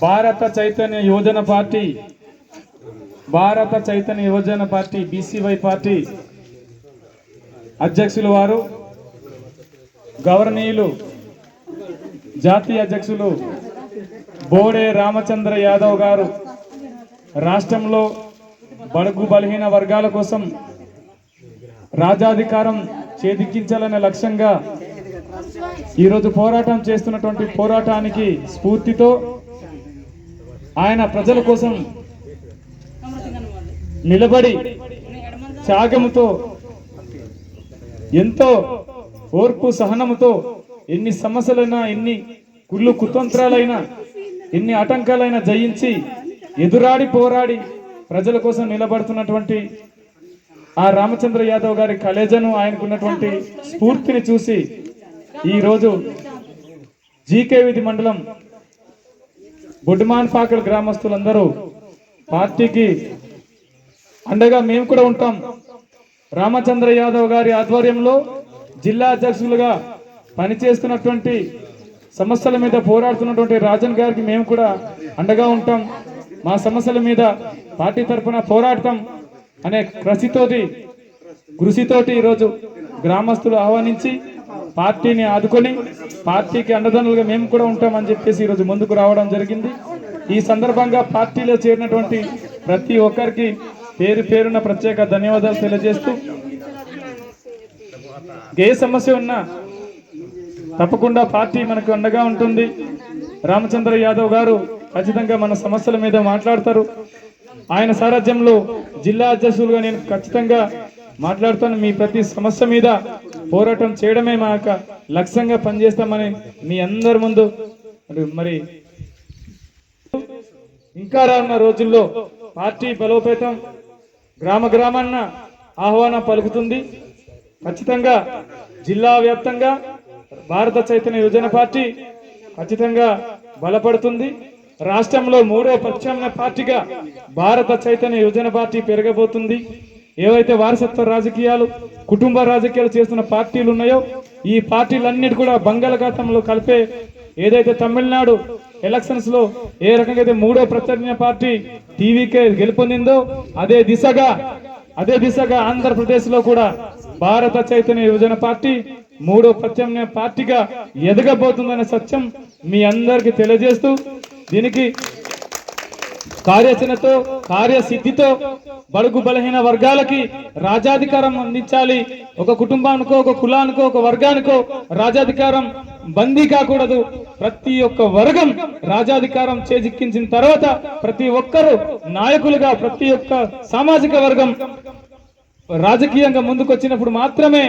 భారత చైతన్య యువజన party BCY party అధ్యక్షులు వారు, గౌరవనీయులు జాతీయ అధ్యక్షులు బోడే రామచంద్ర యాదవ్ గారు రాష్ట్రంలో బడుగు బలహీన వర్గాల కోసం రాజ్యాధికారం చేదిక్కించాలనే లక్ష్యంగా ఈరోజు పోరాటం చేస్తున్నటువంటి పోరాటానికి స్ఫూర్తితో ఆయన ప్రజల కోసం నిలబడి త్యాగముతో ఎంతో ఓర్పు సహనముతో ఎన్ని సమస్యలైనా, ఎన్ని కుళ్ళు కుతంత్రాలైనా, ఎన్ని ఆటంకాలైనా జయించి ఎదురాడి పోరాడి ప్రజల కోసం నిలబడుతున్నటువంటి ఆ రామచంద్ర యాదవ్ గారి కలేజను, ఆయనకున్నటువంటి స్ఫూర్తిని చూసి ఈరోజు జీకే వీధి మండలం బొడ్డుమాన్ పాకల్ గ్రామస్తులందరూ పార్టీకి అండగా మేము కూడా ఉంటాం. రామచంద్ర యాదవ్ గారి ఆధ్వర్యంలో జిల్లా అధ్యక్షులుగా పనిచేస్తున్నటువంటి సమస్యల మీద పోరాడుతున్నటువంటి రాజన్ గారికి మేము కూడా అండగా ఉంటాం. మా సమస్యల మీద పార్టీ తరఫున పోరాడతాం అనే కృషితోటి ఈరోజు గ్రామస్తులు ఆహ్వానించి పార్టీని ఆదుకొని పార్టీకి అండదండలుగా మేము కూడా ఉంటామని చెప్పేసి ఈరోజు ముందుకు రావడం జరిగింది. ఈ సందర్భంగా పార్టీలో చేరినటువంటి ప్రతి ఒక్కరికి పేరు పేరున ప్రత్యేక ధన్యవాదాలు తెలియజేస్తూ, ఏ సమస్య ఉన్నా తప్పకుండా పార్టీ మనకు అండగా ఉంటుంది. రామచంద్ర యాదవ్ గారు ఖచ్చితంగా మన సమస్యల మీద మాట్లాడతారు. ఆయన సారథ్యంలో జిల్లా అధ్యక్షులుగా నేను ఖచ్చితంగా మాట్లాడుతాను. మీ ప్రతి సమస్య మీద పోరాటం చేయడమే మా యొక్క లక్ష్యంగా పనిచేస్తామని మీ అందరి ముందు మరి ఇంకా రానున్న రోజుల్లో పార్టీ బలోపేతం గ్రామాన్న ఆహ్వానం పలుకుతుంది. ఖచ్చితంగా జిల్లా వ్యాప్తంగా భారత చైతన్య యువజన పార్టీ ఖచ్చితంగా బలపడుతుంది. రాష్ట్రంలో 3వ ప్రత్యామ్నాయ పార్టీగా భారత చైతన్య యువజన పార్టీ పెరగబోతుంది. ఏవైతే వారసత్వ రాజకీయాలు, కుటుంబ రాజకీయాలు చేస్తున్న పార్టీలు ఉన్నాయో ఈ పార్టీలన్నిటి కూడా బంగాళాఖాతంలో కలిపే ఏదైతే తమిళనాడు ఎలక్షన్స్ లో ఏ రకంగా అయితే 3వ ప్రత్యామ్నాయ పార్టీ టీవీకే గెలుపొందిందో అదే దిశగా ఆంధ్రప్రదేశ్ లో కూడా భారత చైతన్య యువజన పార్టీ 3వ ప్రత్యామ్నాయ పార్టీగా ఎదగబోతుందనే సత్యం మీ అందరికి తెలియజేస్తూ, దీనికి కార్యాచరణతో కార్యసిద్ధితో బడుగు బలహీన వర్గాలకి రాజ్యాధికారం అందించాలి. ఒక కుటుంబానికో, ఒక కులానికో, ఒక వర్గానికో రాజ్యాధికారం బందీ కాకూడదు. ప్రతి ఒక్క వర్గం రాజ్యాధికారం చేజిక్కించిన తర్వాత ప్రతి ఒక్కరు నాయకులుగా, ప్రతి ఒక్క సామాజిక వర్గం రాజకీయంగా ముందుకు వచ్చినప్పుడు మాత్రమే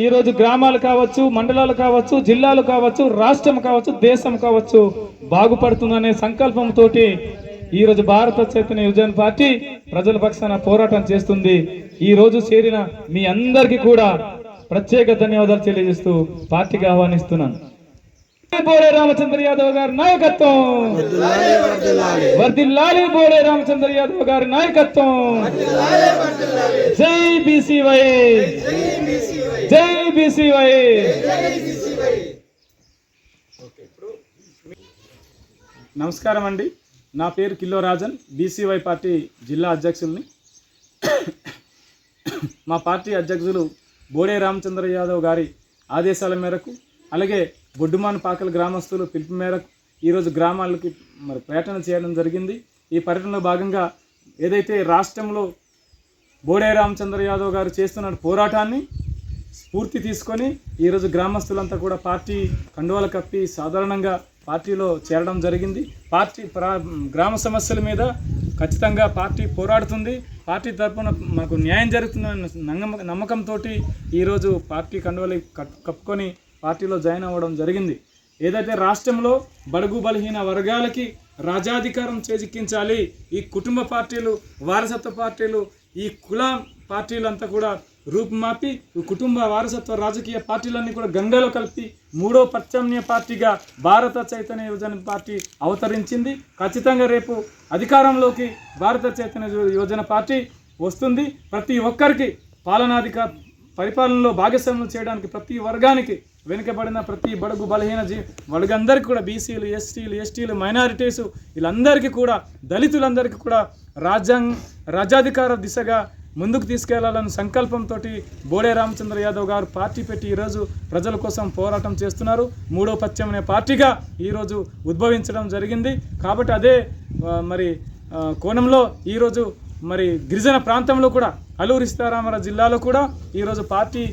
ఈ రోజు గ్రామాలు కావచ్చు, మండలాలు కావచ్చు, జిల్లాలు కావచ్చు, రాష్ట్రం కావచ్చు, దేశం కావచ్చు బాగుపడుతుందనే సంకల్పంతో ఈ రోజు భారత చైతన్య యువజన పార్టీ ప్రజల పక్షాన పోరాటం చేస్తుంది. ఈ రోజు చేరిన మీ అందరికీ కూడా ప్రత్యేక ధన్యవాదాలు తెలియజేస్తూ పార్టీకి ఆహ్వానిస్తున్నాను. బోడే రామచంద్ర యాదవ్ గారి నాయకత్వం వర్ధిల్లాలి. బోడే రామచంద్ర యాదవ్ గారి నాయకత్వం. జై బీసీవై, జై బీసీవై. నమస్కారం అండి. నా పేరు కిల్లో రాజన్, బీసీవై పార్టీ జిల్లా అధ్యక్షుల్ని. మా పార్టీ అధ్యక్షులు బోడే రామచంద్ర యాదవ్ గారి ఆదేశాల మేరకు, అలాగే బొడ్డుమాన్ పాకల్ గ్రామస్తులు పిలుపు మేరకు ఈరోజు గ్రామాలకి మరి పర్యటన చేయడం జరిగింది. ఈ పర్యటనలో భాగంగా ఏదైతే రాష్ట్రంలో బోడే రామచంద్ర యాదవ్ గారు చేస్తున్న పోరాటాన్ని స్ఫూర్తి తీసుకొని ఈరోజు గ్రామస్తులంతా కూడా పార్టీ కండువాలు కప్పి సాధారణంగా పార్టీలో చేరడం జరిగింది. పార్టీ గ్రామ సమస్యల మీద ఖచ్చితంగా పార్టీ పోరాడుతుంది. పార్టీ తరఫున మనకు న్యాయం జరుగుతున్న నమ్మకంతో ఈరోజు పార్టీ కండువాలు కప్పుకొని పార్టీలో జాయిన్ అవ్వడం జరిగింది. ఏదైతే రాష్ట్రంలో బడుగు బలహీన వర్గాలకి రాజ్యాధికారం చేజిక్కించాలి, ఈ కుటుంబ పార్టీలు, వారసత్వ పార్టీలు, ఈ కుల పార్టీలంతా కూడా రూపుమాపి కుటుంబ వారసత్వ రాజకీయ పార్టీలన్నీ కూడా గంగలో కలిపి 3వ ప్రత్యామ్నాయ పార్టీగా భారత చైతన్య యువజన పార్టీ అవతరించింది. ఖచ్చితంగా రేపు అధికారంలోకి భారత చైతన్య యువజన పార్టీ వస్తుంది. ప్రతి ఒక్కరికి పరిపాలనలో భాగస్వామ్యం చేయడానికి ప్రతి వర్గానికి, వెనుకబడిన ప్రతి బడుగు బలహీన వర్గందరికీ కూడా, బీసీలు, ఎస్టీలు, మైనారిటీసు, వీళ్ళందరికీ కూడా, దళితులందరికీ కూడా రాజ్యాధికార దిశగా ముందుకు తీసుకెళ్లాలని సంకల్పంతో బోడే రామచంద్ర యాదవ్ గారు పార్టీ పెట్టి ఈరోజు ప్రజల కోసం పోరాటం చేస్తున్నారు. మూడో పశ్చిమ అనే పార్టీగా ఈరోజు ఉద్భవించడం జరిగింది. కాబట్టి అదే మరి కోణంలో ఈరోజు మరి గిరిజన ప్రాంతంలో కూడా, అల్లూరి సీతారామరాజు జిల్లాలో కూడా ఈరోజు పార్టీ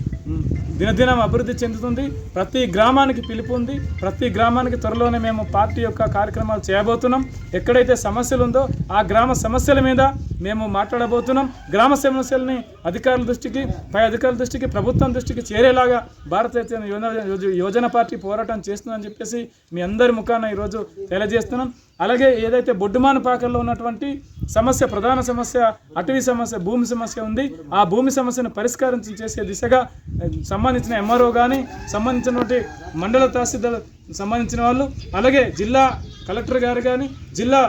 దినదినం అభివృద్ధి చెందుతుంది. ప్రతి గ్రామానికి పిలుపు ఉంది. ప్రతి గ్రామానికి త్వరలోనే మేము పార్టీ యొక్క కార్యక్రమాలు చేయబోతున్నాం. ఎక్కడైతే సమస్యలు ఉందో ఆ గ్రామ సమస్యల మీద మేము మాట్లాడబోతున్నాం. గ్రామ సమస్యలని అధికారుల దృష్టికి, పై అధికారుల దృష్టికి, ప్రభుత్వం దృష్టికి చేరేలాగా భారతీయ యువజన పార్టీ పోరాటం చేస్తుందని చెప్పేసి మీ అందరి ముఖాన ఈరోజు తెలియజేస్తున్నాం. అలాగే ఏదైతే బొడ్డుమానుపాకల్లో ఉన్నటువంటి సమస్య, ప్రధాన సమస్య అటవీ సమస్య, భూమి సమస్య ఉంది. ఆ భూమి సమస్యను పరిష్కారం చేసే దిశగా సంబంధించిన ఎంఆర్ఓ కానీ, సంబంధించినటువంటి మండల తహసీల్దార్ సంబంధించిన వాళ్ళు, అలాగే జిల్లా కలెక్టర్ గారు కానీ, జిల్లా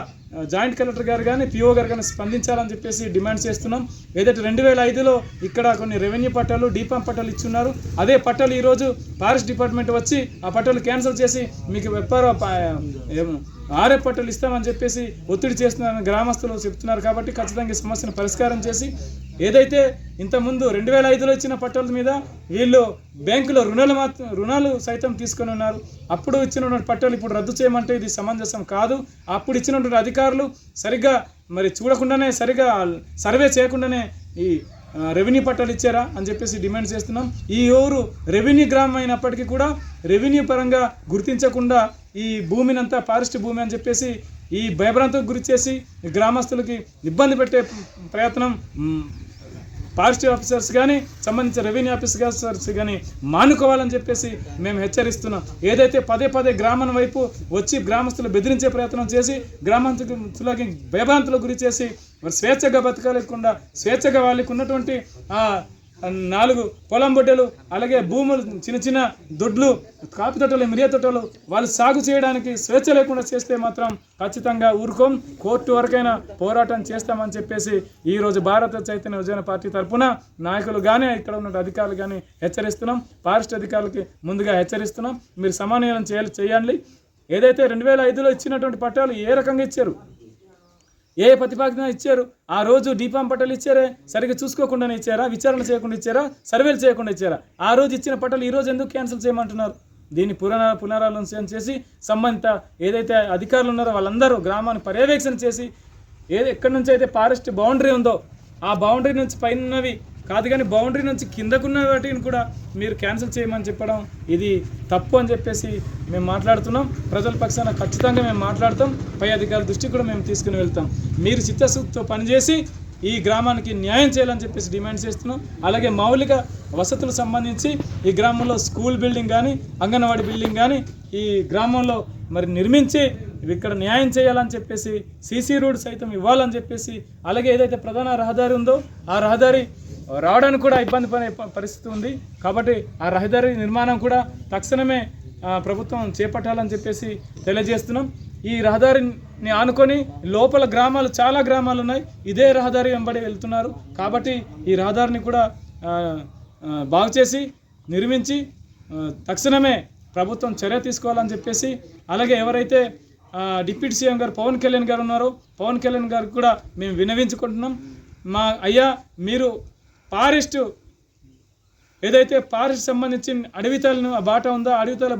జాయింట్ కలెక్టర్ గారు కానీ, పిఓ గారు కానీ స్పందించాలని చెప్పేసి డిమాండ్ చేస్తున్నాం. ఏదైతే 2005లో ఇక్కడ కొన్ని రెవెన్యూ పట్టాలు, డీపాం పట్టాలు ఇచ్చున్నారు. అదే పట్టాలు ఈరోజు ఫారెస్ట్ డిపార్ట్మెంట్ వచ్చి ఆ పట్టాలు క్యాన్సిల్ చేసి మీకు ఆర్ఎఫ్ పట్టాలు ఇస్తామని చెప్పేసి ఒత్తిడి చేస్తున్నారని గ్రామస్తులు చెప్తున్నారు. కాబట్టి ఖచ్చితంగా ఈ సమస్యను పరిష్కారం చేసి, ఏదైతే ఇంతకుముందు 2005లో ఇచ్చిన పట్టాల మీద వీళ్ళు బ్యాంకులో రుణాలు సైతం తీసుకొని ఉన్నారు. అప్పుడు ఇచ్చినటువంటి పట్టాలు ఇప్పుడు రద్దు చేయమంటే ఇది సమంజసం కాదు. అప్పుడు ఇచ్చినటువంటి అధికారులు సరిగ్గా మరి చూడకుండానే, సరిగ్గా సర్వే చేయకుండానే ఈ రెవెన్యూ పట్టాలు ఇచ్చారా అని చెప్పేసి డిమాండ్ చేస్తున్నాం. ఈ ఊరు రెవెన్యూ గ్రామం అయినప్పటికీ కూడా రెవెన్యూ పరంగా గుర్తించకుండా ఈ భూమిని అంతా ఫారెస్ట్ భూమి అని చెప్పేసి ఈ భయభ్రాంతికి గురి చేసి గ్రామస్తులకి ఇబ్బంది పెట్టే ప్రయత్నం ఫారెస్ట్ ఆఫీసర్స్ కానీ, సంబంధించిన రెవెన్యూ ఆఫీసర్స్ కానీ మానుకోవాలని చెప్పేసి మేము హెచ్చరిస్తున్నాం. ఏదైతే పదే గ్రామం వైపు వచ్చి గ్రామస్తులు బెదిరించే ప్రయత్నం చేసి గ్రామస్తులకి భయభ్రాంతులకు గురి చేసి స్వేచ్ఛగా బతకలేకుండా, స్వేచ్ఛగా వాళ్ళకి ఉన్నటువంటి 4 పొలం బొడ్డలు, అలాగే భూములు, చిన్న దొడ్లు, కాఫీ తోటలు, మిరియా తోటలు వాళ్ళు సాగు చేయడానికి స్వేచ్ఛ లేకుండా చేస్తే మాత్రం ఖచ్చితంగా ఊరుకోం, కోర్టు వరకైనా పోరాటం చేస్తామని చెప్పేసి ఈరోజు భారత చైతన్య యువజన పార్టీ తరఫున నాయకులు కానీ, ఇక్కడ ఉన్న అధికారులు కానీ హెచ్చరిస్తున్నాం. ఫారెస్ట్ అధికారులకి ముందుగా హెచ్చరిస్తున్నాం, మీరు సమన్వయం చేయండి. ఏదైతే 2005లో ఇచ్చినటువంటి పట్టాలు ఏ రకంగా ఇచ్చారు, ఏ ప్రతిపాదన ఇచ్చారు, ఆ రోజు డీపాం పట్టాలు ఇచ్చారే, సరిగ్గా చూసుకోకుండానే ఇచ్చారా, విచారణ చేయకుండా ఇచ్చారా, సర్వేలు చేయకుండా ఇచ్చారా? ఆ రోజు ఇచ్చిన పట్టాలు ఈ రోజు ఎందుకు క్యాన్సిల్ చేయమంటున్నారు? దీన్ని పునరాలోచన చేసి సంబంధిత ఏదైతే అధికారులు ఉన్నారో వాళ్ళందరూ గ్రామాన్ని పర్యవేక్షణ చేసి ఎక్కడి నుంచి అయితే ఫారెస్ట్ బౌండరీ ఉందో ఆ బౌండరీ నుంచి పైనవి కాదు కానీ బౌండరీ నుంచి కిందకున్న వాటిని కూడా మీరు క్యాన్సిల్ చేయమని చెప్పడం ఇది తప్పు అని చెప్పేసి మేము మాట్లాడుతున్నాం. ప్రజల పక్షాన ఖచ్చితంగా మేము మాట్లాడతాం. పై అధికారుల దృష్టికి కూడా మేము తీసుకుని వెళ్తాం. మీరు చిత్తశుద్ధితో పనిచేసి ఈ గ్రామానికి న్యాయం చేయాలని చెప్పేసి డిమాండ్ చేస్తున్నాం. అలాగే మౌలిక వసతులకు సంబంధించి ఈ గ్రామంలో స్కూల్ బిల్డింగ్ కానీ, అంగన్వాడీ బిల్డింగ్ కానీ ఈ గ్రామంలో మరి నిర్మించి ఇక్కడ న్యాయం చేయాలని చెప్పేసి, సీసీ రోడ్ సైతం ఇవ్వాలని చెప్పేసి, అలాగే ఏదైతే ప్రధాన రహదారి ఉందో ఆ రహదారి రావడానికి కూడా ఇబ్బంది పడే పరిస్థితి ఉంది. కాబట్టి ఆ రహదారి నిర్మాణం కూడా తక్షణమే ప్రభుత్వం చేపట్టాలని చెప్పేసి తెలియజేస్తున్నాం. ఈ రహదారిని ఆనుకొని లోపల గ్రామాలు, చాలా గ్రామాలు ఉన్నాయి, ఇదే రహదారి వెంబడి వెళ్తున్నారు. కాబట్టి ఈ రహదారిని కూడా బాగు చేసి నిర్మించి తక్షణమే ప్రభుత్వం చర్య తీసుకోవాలని చెప్పేసి, అలాగే ఎవరైతే డిప్యూటీ సీఎం గారు పవన్ కళ్యాణ్ గారు ఉన్నారో పవన్ కళ్యాణ్ గారికి కూడా మేము విన్నవించుకుంటున్నాం. మీరు ఫారెస్ట్ ఏదైతే ఫారెస్ట్ సంబంధించి అడవితలను ఆ బాట ఉందో అడవితల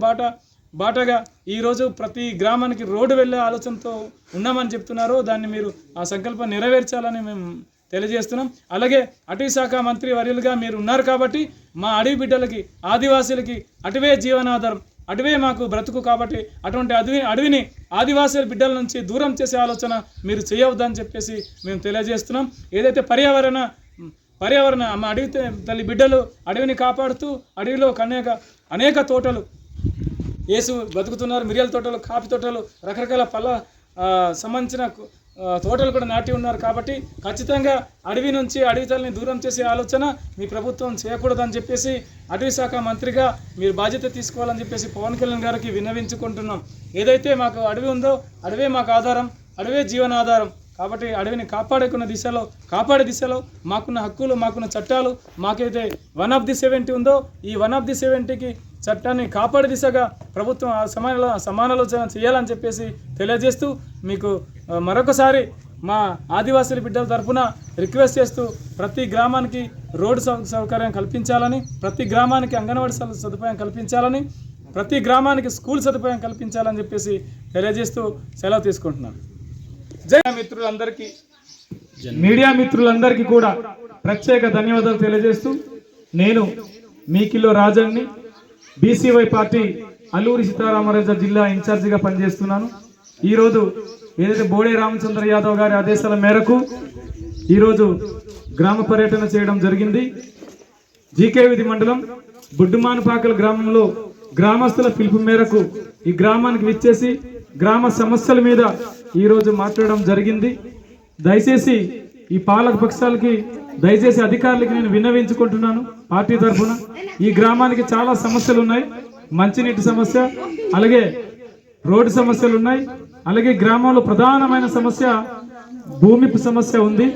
బాటగా ఈరోజు ప్రతి గ్రామానికి రోడ్డు వెళ్ళే ఆలోచనతో ఉన్నామని చెప్తున్నారో దాన్ని మీరు ఆ సంకల్పం నెరవేర్చాలని మేము తెలియజేస్తున్నాం. అలాగే అటవీ శాఖ మంత్రి వర్యులుగా మీరు ఉన్నారు కాబట్టి మా అడవి బిడ్డలకి, ఆదివాసీలకి అటవే జీవనాధారం, అటవే మాకు బ్రతుకు. కాబట్టి అటువంటి అడవిని ఆదివాసీల బిడ్డల నుంచి దూరం చేసే ఆలోచన మీరు చేయవద్దని చెప్పేసి మేము తెలియజేస్తున్నాం. ఏదైతే పర్యావరణ మా అడవి తల్లి బిడ్డలు అడవిని కాపాడుతూ అడవిలో అనేక తోటలు బతుకుతున్నారు. మిరియాల తోటలు, కాఫీ తోటలు, రకరకాల పళ్ళ సంబంధించిన తోటలు కూడా నాటి ఉన్నారు. కాబట్టి ఖచ్చితంగా అడవి నుంచి అడవి తల్లిని దూరం చేసే ఆలోచన మీ ప్రభుత్వం చేయకూడదని చెప్పేసి అటవీ శాఖ మంత్రిగా మీరు బాధ్యత తీసుకోవాలని చెప్పేసి పవన్ కళ్యాణ్ గారికి విన్నవించుకుంటున్నాం. ఏదైతే మాకు అడవి ఉందో అడవే మాకు ఆధారం, అడవే జీవనాధారం. కాబట్టి అడవిని కాపాడే దిశలో మాకున్న హక్కులు, మాకున్న చట్టాలు, మాకైతే 1 of the 70 ఉందో ఈ 1 of the 70కి చట్టాన్ని కాపాడే దిశగా ప్రభుత్వం సమాలోచన చేయాలని చెప్పేసి తెలియజేస్తూ మీకు మరొకసారి మా ఆదివాసీల బిడ్డల తరఫున రిక్వెస్ట్ చేస్తూ ప్రతి గ్రామానికి రోడ్డు సౌకర్యం కల్పించాలని, ప్రతి గ్రామానికి అంగన్వాడీ సదుపాయం కల్పించాలని, ప్రతి గ్రామానికి స్కూల్ సదుపాయం కల్పించాలని చెప్పేసి తెలియజేస్తూ సెలవు తీసుకుంటున్నాను. జై మిత్రులందరికీ, మీడియా మిత్రులందరికీ కూడా ప్రత్యేక ధన్యవాదాలు తెలియజేస్తూ నేను మీకిలో రాజన్ని, బీసీవై పార్టీ అల్లూరి సీతారామరాజు జిల్లా ఇన్ఛార్జిగా పనిచేస్తున్నాను. ఈరోజు ఏదైతే బోడే రామచంద్ర యాదవ్ గారి ఆదేశాల మేరకు ఈరోజు గ్రామ పర్యటన చేయడం జరిగింది. జీకేవిధి మండలం బుడ్డుమానుపాకల గ్రామంలో గ్రామస్తుల పిలుపు మేరకు ఈ గ్రామానికి విచ్చేసి గ్రామ సమస్యల మీద ఈరోజు మాట్లాడడం జరిగింది. దయచేసి ఈ పాలక పక్షాలకి, దయచేసి అధికారులకి నేను విన్నవించుకుంటున్నాను పార్టీ తరఫున. ఈ గ్రామానికి చాలా సమస్యలు ఉన్నాయి. మంచినీటి సమస్య, అలాగే రోడ్డు సమస్యలు ఉన్నాయి. అలాగే గ్రామంలో ప్రధానమైన సమస్య భూమి సమస్య ఉంది.